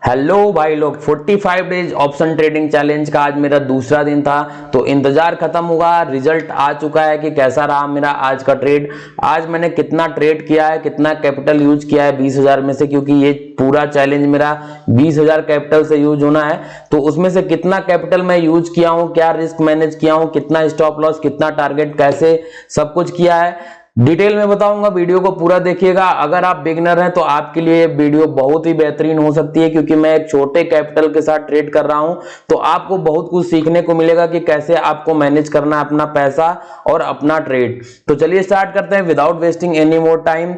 Hello भाई लोग, 45 days option trading challenge का आज मेरा दूसरा दिन था। तो इंतजार खत्म हुआ, रिजल्ट आ चुका है कि कैसा रहा मेरा आज का ट्रेड। आज मैंने कितना ट्रेड किया है, कितना कैपिटल यूज किया है 20,000 में से, क्योंकि ये पूरा चैलेंज मेरा 20,000 कैपिटल से यूज होना है। तो उसमें से कितना कैपिटल मैं यूज किया हूं, क्या रिस्क मैनेज किया हूं, कितना स्टॉप लॉस, कितना टारगेट, कैसे सब कुछ किया है डिटेल में बताऊंगा। वीडियो को पूरा देखिएगा। अगर आप बिगनर हैं तो आपके लिए ये वीडियो बहुत ही बेहतरीन हो सकती है, क्योंकि मैं एक छोटे कैपिटल के साथ ट्रेड कर रहा हूं। तो आपको बहुत कुछ सीखने को मिलेगा कि कैसे आपको मैनेज करना है अपना पैसा और अपना ट्रेड। तो चलिए स्टार्ट करते हैं without wasting any more time.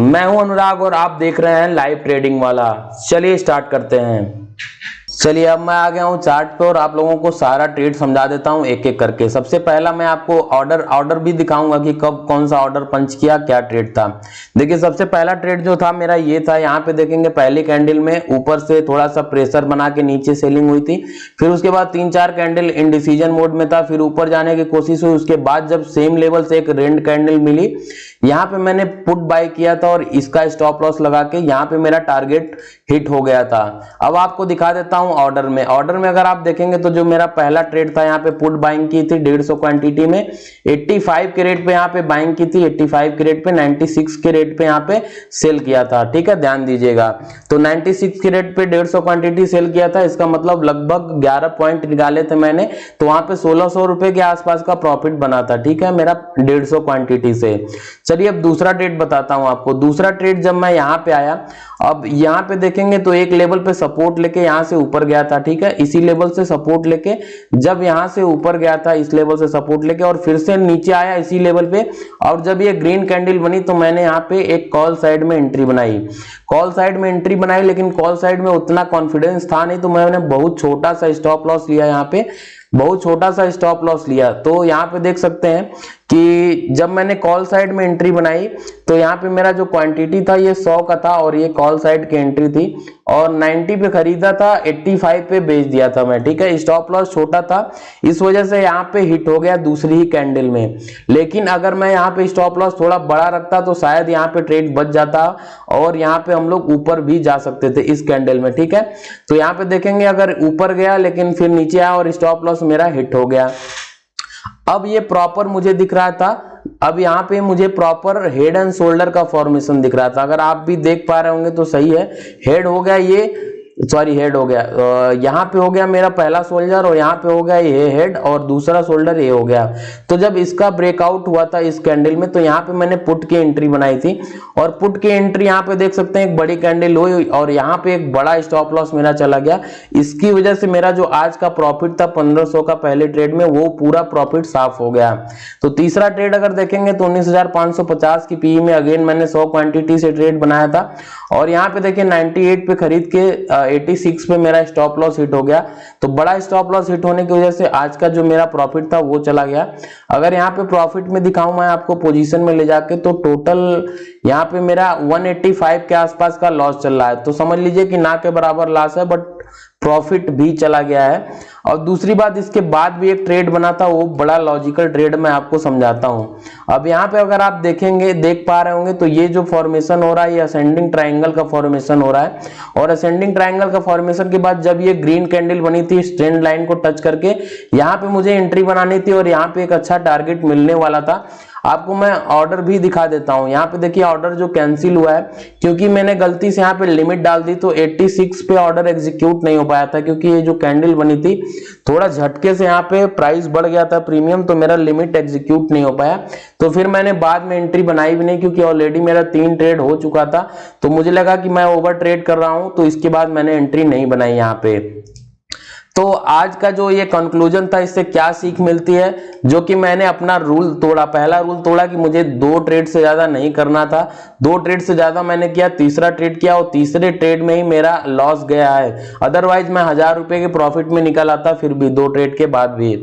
मैं हूं अनुराग और आप देख रहे हैं लाइव ट्रेडिंग वाला। चलिए स्टार्ट करते हैं। चलिए अब मैं आ गया हूं चार्ट पे और आप लोगों को सारा ट्रेड समझा देता हूं एक एक करके। सबसे पहला मैं आपको ऑर्डर भी दिखाऊंगा कि कब कौन सा ऑर्डर पंच किया, क्या ट्रेड था। देखिए सबसे पहला ट्रेड जो था मेरा ये था। यहाँ पे देखेंगे पहली कैंडल में ऊपर से थोड़ा सा प्रेशर बना के नीचे सेलिंग हुई थी। फिर उसके बाद 3-4 कैंडल इनडिसीजन मोड में था, फिर ऊपर जाने की कोशिश हुई। उसके बाद जब सेम लेवल से एक रेंड कैंडल मिली, यहाँ पे मैंने पुट बाय किया था और इसका स्टॉप लॉस लगा के यहाँ पे मेरा टारगेट हिट हो गया था। अब आपको दिखा देता हूं ऑर्डर में अगर आप देखेंगे तो जो मेरा पहला ट्रेड था, यहाँ पे पुट बाइंग की थी 150 क्वांटिटी में 85 के रेट पे यहाँ पे बाइंग की थी, 85 के रेट पे 96 के रेट पे यहाँ पे सेल किया था। ठीक है, ध्यान दीजिएगा। तो 96 के रेट पे 150 क्वांटिटी सेल किया था, इसका मतलब लगभग 11 पॉइंट निकाले थे मैंने। तो वहां पे 1600 रुपए के आसपास का प्रॉफिट बना था। ठीक है, मेरा 150 क्वांटिटी से। चलिए अब दूसरा ट्रेड बताता हूं आपको। दूसरा ट्रेड जब मैं यहाँ पे आया, अब यहाँ पे देखेंगे तो एक लेवल पे सपोर्ट लेके यहाँ से ऊपर गया था। ठीक है, इसी लेवल से सपोर्ट लेके जब यहाँ से ऊपर गया था, इस लेवल से सपोर्ट लेके और फिर से नीचे आया इसी लेवल पे। और जब ये ग्रीन कैंडल बनी तो मैंने यहाँ पे एक कॉल साइड में एंट्री बनाई। लेकिन कॉल साइड में उतना कॉन्फिडेंस था नहीं, तो मैंने बहुत छोटा सा स्टॉप लॉस लिया। यहाँ पे बहुत छोटा सा स्टॉप लॉस लिया। तो यहाँ पे देख सकते हैं कि जब मैंने कॉल साइड में एंट्री बनाई तो यहाँ पे मेरा जो क्वांटिटी था ये 100 का था और ये कॉल साइड की एंट्री थी और 90 पे खरीदा था, 85 पे बेच दिया था मैं। ठीक है, स्टॉप लॉस छोटा था, इस वजह से यहाँ पे हिट हो गया दूसरी ही कैंडल में। लेकिन अगर मैं यहाँ पे स्टॉप लॉस थोड़ा बड़ा रखता तो शायद यहाँ पे ट्रेड बच जाता और यहाँ पे हम लोग ऊपर भी जा सकते थे इस कैंडल में। ठीक है, तो यहाँ पे देखेंगे अगर ऊपर गया लेकिन फिर नीचे आया और स्टॉप लॉस मेरा हिट हो गया। अब ये प्रॉपर मुझे दिख रहा था, अब यहाँ पे मुझे प्रॉपर हेड एंड शोल्डर का फॉर्मेशन दिख रहा था। अगर आप भी देख पा रहे होंगे तो सही है, हेड हो गया ये, सॉरी हेड हो गया, यहाँ पे हो गया मेरा पहला शोल्डर और यहाँ पे हो गया ये हेड और दूसरा शोल्डर ये हो गया। तो जब इसका ब्रेकआउट हुआ था इस कैंडल में तो यहाँ पे मैंने पुट की एंट्री बनाई थी और पुट की एंट्री यहाँ पे देख सकते हैं एक बड़ी कैंडल हुई और यहाँ पे एक बड़ा स्टॉप लॉस मेरा चला गया। इसकी वजह से मेरा जो आज का प्रॉफिट था 1500 का पहले ट्रेड में, वो पूरा प्रॉफिट साफ हो गया। तो तीसरा ट्रेड अगर देखेंगे तो 19,550 की पीई में अगेन मैंने 100 क्वांटिटी से ट्रेड बनाया था और यहाँ पे देखिए 98 पे खरीद के 86 पे मेरा स्टॉप लॉस हिट हो गया। तो बड़ा स्टॉप लॉस हिट होने की वजह से आज का जो मेरा प्रॉफिट था वो चला गया। अगर यहाँ पे प्रॉफिट में दिखाऊं मैं आपको पोजीशन में ले जाके, तो टोटल यहाँ पे मेरा 185 के आसपास का लॉस चल रहा है। तो समझ लीजिए कि ना के बराबर लॉस है, बट प्रॉफिट भी चला गया है। और दूसरी बात, इसके बाद भी एक ट्रेड बना था, वो बड़ा लॉजिकल ट्रेड मैं आपको समझाता हूं। अब यहाँ पे अगर आप देखेंगे, देख पा रहे होंगे तो ये जो फॉर्मेशन हो रहा है ये असेंडिंग ट्रायंगल का फॉर्मेशन हो रहा है और असेंडिंग ट्रायंगल का फॉर्मेशन के बाद जब ये ग्रीन कैंडल बनी थी ट्रेंड लाइन को टच करके, यहाँ पे मुझे एंट्री बनानी थी और यहाँ पे एक अच्छा टारगेट मिलने वाला था। आपको मैं ऑर्डर भी दिखा देता हूं। यहाँ पे देखिए ऑर्डर जो कैंसिल हुआ है, क्योंकि मैंने गलती से यहाँ पे लिमिट डाल दी तो 86 पे ऑर्डर एग्जीक्यूट नहीं हो पाया था, क्योंकि ये जो कैंडल बनी थी थोड़ा झटके से यहाँ पे प्राइस बढ़ गया था प्रीमियम, तो मेरा लिमिट एग्जीक्यूट नहीं हो पाया। तो फिर मैंने बाद में एंट्री बनाई भी नहीं, क्योंकि ऑलरेडी मेरा 3 ट्रेड हो चुका था। तो मुझे लगा कि मैं ओवर ट्रेड कर रहा हूं, तो इसके बाद मैंने एंट्री नहीं बनाई यहाँ पे। तो आज का जो ये कंक्लूजन था, इससे क्या सीख मिलती है, जो कि मैंने अपना रूल तोड़ा। पहला रूल तोड़ा कि मुझे 2 ट्रेड से ज्यादा नहीं करना था, 2 ट्रेड से ज्यादा मैंने किया, तीसरा ट्रेड किया और तीसरे ट्रेड में ही मेरा लॉस गया है। अदरवाइज मैं 1000 रुपए के प्रॉफिट में निकल आता फिर भी 2 ट्रेड के बाद भी।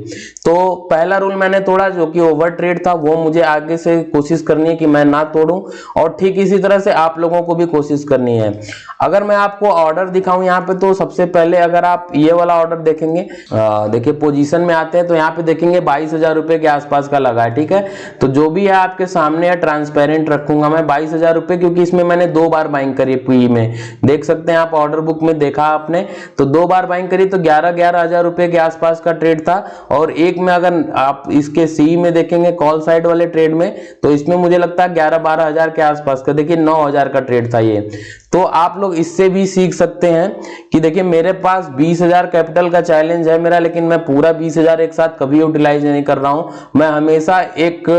तो पहला रूल मैंने तोड़ा जो कि ओवर ट्रेड था, वो मुझे आगे से कोशिश करनी है कि मैं ना तोड़ूं और ठीक इसी तरह से आप लोगों को भी कोशिश करनी है। अगर मैं आपको ऑर्डर दिखाऊं यहाँ पे, तो सबसे पहले अगर आप ये वाला ऑर्डर देखेंगे, देखिए पोजीशन में आते हैं तो यहाँ पे देखेंगे 22,000 रुपए के आसपास का लगा है। ठीक है, तो जो भी है आपके सामने है, ट्रांसपेरेंट रखूंगा मैं 22,000 रुपए, क्योंकि इसमें मैंने 2 बार बाइंग करी पी में, देख सकते हैं आप ऑर्डर बुक में देखा आपने, तो 2 बार बाइंग करी तो 11,000 रुपए के आसपास का ट्रेड था। और एक में अगर आप इसके सी में देखेंगे कॉल साइड वाले ट्रेड में, तो इसमें मुझे लगता है 11-12 हजार के आसपास का, देखिए 9,000 का ट्रेड था ये। तो आप लोग इससे भी सीख सकते हैं कि देखिए मेरे पास 20,000 कैपिटल का चैलेंज है मेरा, लेकिन मैं पूरा 20,000 एक साथ कभी यूटिलाइज नहीं कर रहा हूं। मैं हमेशा एक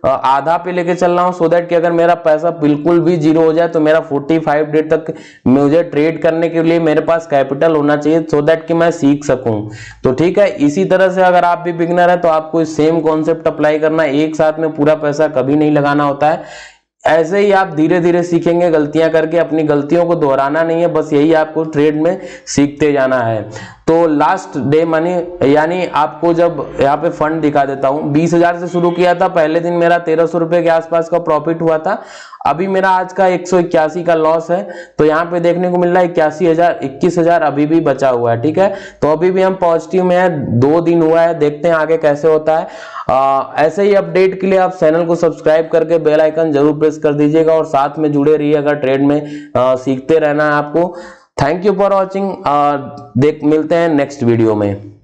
आधा पे लेके चल रहा हूं, सो दैट कि अगर मेरा पैसा बिल्कुल भी जीरो हो जाए तो मेरा 45 डे तक मुझे ट्रेड करने के लिए मेरे पास कैपिटल होना चाहिए, सो दैट कि मैं सीख सकूं। तो ठीक है, इसी तरह से अगर आप भी बिगिनर है तो आपको सेम कॉन्सेप्ट अप्लाई करना, एक साथ में पूरा पैसा कभी नहीं लगाना होता है। ऐसे ही आप धीरे धीरे सीखेंगे गलतियां करके, अपनी गलतियों को दोहराना नहीं है, बस यही आपको ट्रेड में सीखते जाना है। तो लास्ट डे मनी, यानी आपको जब यहाँ पे फंड दिखा देता हूं, 20,000 से शुरू किया था, पहले दिन मेरा 1,300 रुपए के आसपास का प्रॉफिट हुआ था। अभी मेरा आज का 181 का लॉस है, तो यहाँ पे देखने को मिल रहा है 21,000 अभी भी बचा हुआ है। ठीक है, तो अभी भी हम पॉजिटिव में है, 2 दिन हुआ है, देखते हैं आगे कैसे होता है। ऐसे ही अपडेट के लिए आप चैनल को सब्सक्राइब करके बेल आइकन जरूर प्रेस कर दीजिएगा, और साथ में जुड़े रहिए अगर ट्रेड में सीखते रहना है आपको। थैंक यू फॉर वॉचिंग, मिलते हैं नेक्स्ट वीडियो में।